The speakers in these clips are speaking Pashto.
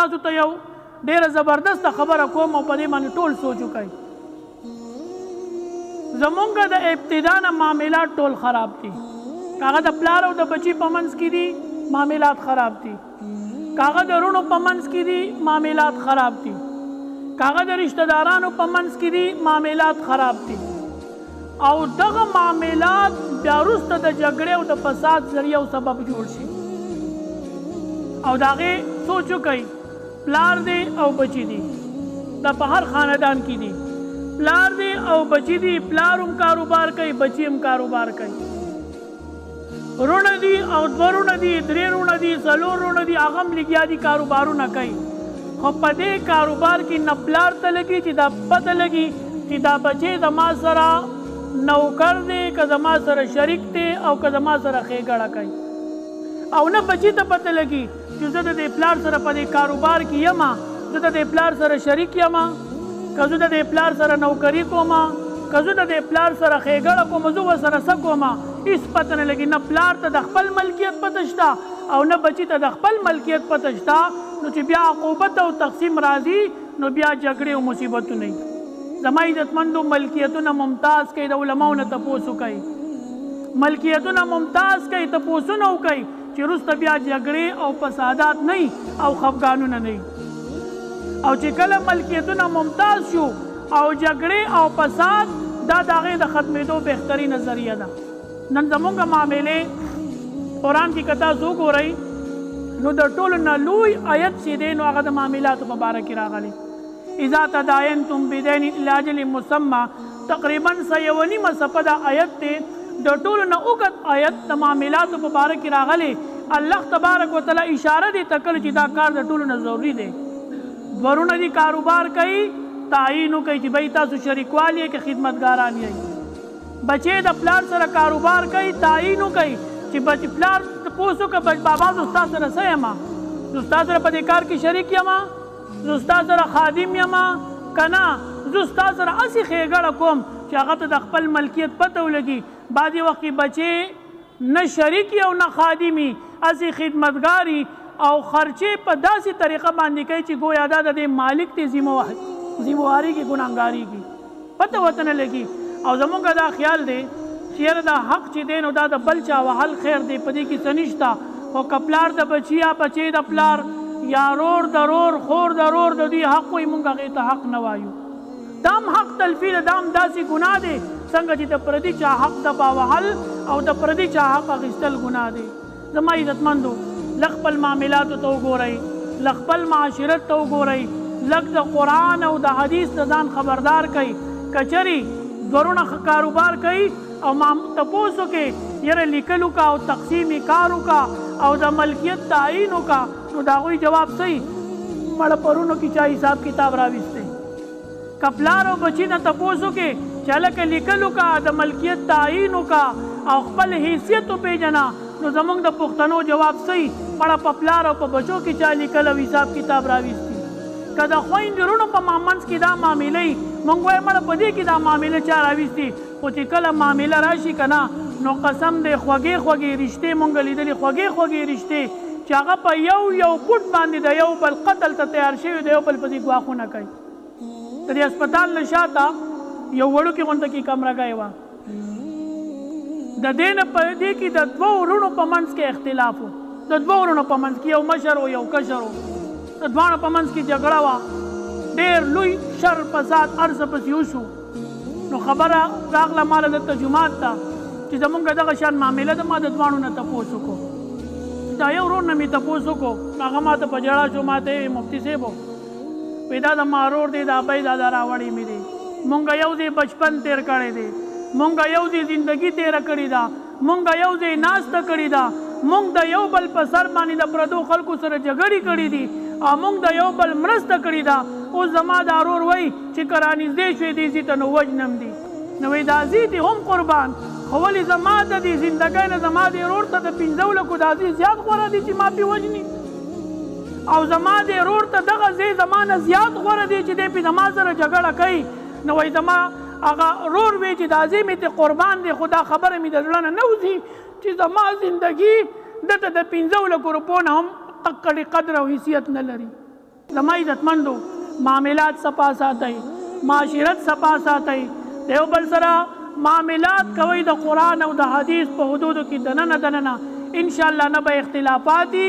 تاسو ته یو ډېره زبردسته خبره کوم او په دې باندې ټول سوچ وکئ. زمونږ د ابتدا نه معاملات ټول خراب دي. کاغه د پلار او د بچي په منځ کې دي معاملات خراب دي. کاغه د رونو په منځ کې دي معاملات خراب دي. کاغه د رشتہ دارانو په منځ کې دي معاملات خراب دي. او دغه معاملات بیا وروسته د جګړې او د فساد ذریعه او سبب جوړ شي. او د هغې سوچ وکئ پلار دی او بچي دي دا په هر خاندان کې دي. پلار دی او بچي دي، پلار هم کاروبار کوي بچي هم کاروبار کوي. رونه دي او دوه رونه دي درې رونه دي څلور رونه دي هغه هم لګیا دي کاروبارونه کوي. خو په دې کاروبار کې نه پلار ته لګي چې دا پته لګي چې دا بچی زما سره نوکر دی که زما سره شریک دی او که زما سره ښېګړه کوي. او نه بچي ته پته لګي چې زه د دې پلار سره په دې کاروبار کې یم، زه د دې پلار سره شریک یم، که زه د دې پلار سره نوکري کوم، که زه د دې پلار سره ښېګړه کوم، زه ورسره څه کوم، هېڅ پته نه لګي. نه پلار ته د خپل ملکیت پته شته او نه بچي ته د خپل ملکیت پته شته. نو چې بیا عقوبت او تقسیم راځي نو بیا جګړې او مصیبتونه وي. زما عزتمندو ملکیتونه ممتاز کوي، د علماو نه تپوس وکئ. ملکیتونه ممتاز کوي، تپوسونه وکئ چې وروسته بیا جګړې او فسادات نه او خفګانونه نه. او چې کله ملکیتونه ممتاز شو او جګړې او فساد دا د هغې د ختمېدو بهترینه ذریعه ده. نن زمونږ معاملې قرآن کې که تاسو وګورئ نو د ټولو نه لوی آیت چې دی نو هغه د معاملاتو په باره کې راغلی. اذا تداینتم بدین الی اجل مسمى تقریبا څه یوه نیمه صفحه دا آیت دی. د ټولو نه اوږد آیت د معاملاتو په باره کې راغلی. الله تبارک وتعالی اشاره دې ته کړې چې دا کار د ټولو نه ضروري دی. ورونه دي کاروبار کوي تعیین وکړئ چې بھئی تاسو شریکوال یې که خدمتګاران یې. بچې د پلار سره کاروبار کوي تعیین وکړئ چې پلار تپوس وکړه بابا زه ستا سره څه یم، زه ستا سره په دې کار کې شریک یم، زه ستا سره خادم یم که نه، زه ستا سره هسې ښېګړه کوم چې هغه ته د خپل ملکیت پته ولګي. بعضې وخت کې بچې نه شریک او نه خادمي، هسې خدمتګاري او خرچې په داسې طریقه باندې کوي چې ګویا دا د دې مالک ته ذمواري کې ګناهګاري کې پته ورته نه لګي. او زمونږ دا خیال دی چې یاره دا حق چې دی نو دا د بل چا وهل خیر دی، په دې کې څه نشته. خو که پلار د بچي یا بچی د پلار یا رور د رور خور د رور د دوی حق وي مونږ هغې ته حق نه وایو. دا هم حق تلفي ده، دا هم داسې ګناه دی څنګه چې د پردي چا حق دبا وهل او د پردي چا حق اخیستل ګناه دی. زما عزتمندو لږ خپل معاملاتو ته وګورئ، لږ خپل معاشرت ته وګورئ، لږ د قرآن او د حدیث د ځان خبردار کوئ. که چرې دورونه کاروبار کوي او تپوس وکړې یاره لیکل وکړه او تقسیم کار وکړه او د ملکیت تعیین وکړه نو د هغوی جواب صحیح مړه پرونو کې چا حساب کتاب راویستی. که پلار او بچي نه تپوس وکړې چې هلکه لیکل وکړه د ملکیت تعیین وکړه او خپل حیثیت وپېژنه نو زمونږ د پښتنو جواب صحیح مړه په پلار او په بچو کې چا لیکل او حساب کتاب راویستی. که د خویندې وروڼو په منځ کې دا معاملې مونږ وایو مړه په دې کې دا معامله چا راویستي. خو چې کله معامله راشي که نه نو قسم دی خوږې خوږې رشتې مونږ لیدلي خوږې خوږې رشتې چې هغه په یو یو فوټ باندې د یو بل قتل ته تیار شوي د یو بل په دې ګواښونه کوي. د دې هسپتال نه شاته یو وړوکې غونډه کې کمرګۍ وه. د دې نه په دې کې د دوو وروڼو په منځ کې اختلاف و، د دوو وروڼو په منځ کې یو مشر و یو کشر و، د دواړو په منځ کې جګړه وه، ډېر لوی شر فساد هر څه پسې وشو. نو خبره راغله ماله دلته جومات ته چې زمونږ دغه شان معامله ده. ما د دواړو نه تپوس وکړو، دا یو ورور نه مې تپوس وکړو، هغه ما ته په ژړا شو، ما ته یې مفتي صاحب وایي دا زما ورور دی، دا ابۍ دا راوړی مې دی، مونږ یو ځای بچپن تېر کړی دی، مونږ یو ځای زندګي تېره کړې ده، مونږ یو ځای ناسته کړې ده، مونږ د یو بل په سر باندې د پردو خلکو سره جګړې کړې دي او مونږ د یو بل مرسته کړې ده. اوس زما دا ورور وایي چې که رانږدې شوې دې ځي ته نو وژنم دي. نو وایي دا ځي دي هم قربان، خو ولې زما د دې زندګۍ نه زما دې ورور ته د 15 لکو دا ځي زیات غوره دي چې ما پې وژني، او زما دې ورور ته دغه ځای زما نه زیات غوره دی چې دی پې زما سره جګړه کوي. نو وایي زما هغه ورور وی چې دا ځای مې ته قربان دی، خو دا خبره مې د زړه نه وځي چې زما زندګي دته د 15 لکو روپو نه هم قدر او حیثیت نه لري. زما عزتمندو معاملات صفا ساتئ، معاشرت صفا ساتئ، د یو بل سره معاملات کوئ د قرآن او د حدیث په حدودو کې دننه انشاءالله نه به اختلافاتي،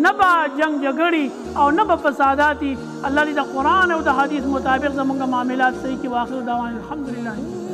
نه به جنگ جګړې او نه به فساداتي. الله دې د قرآن او د حدیث مطابق زموږ معاملات صحیح کړي. واخر دعوانا الحمدلله.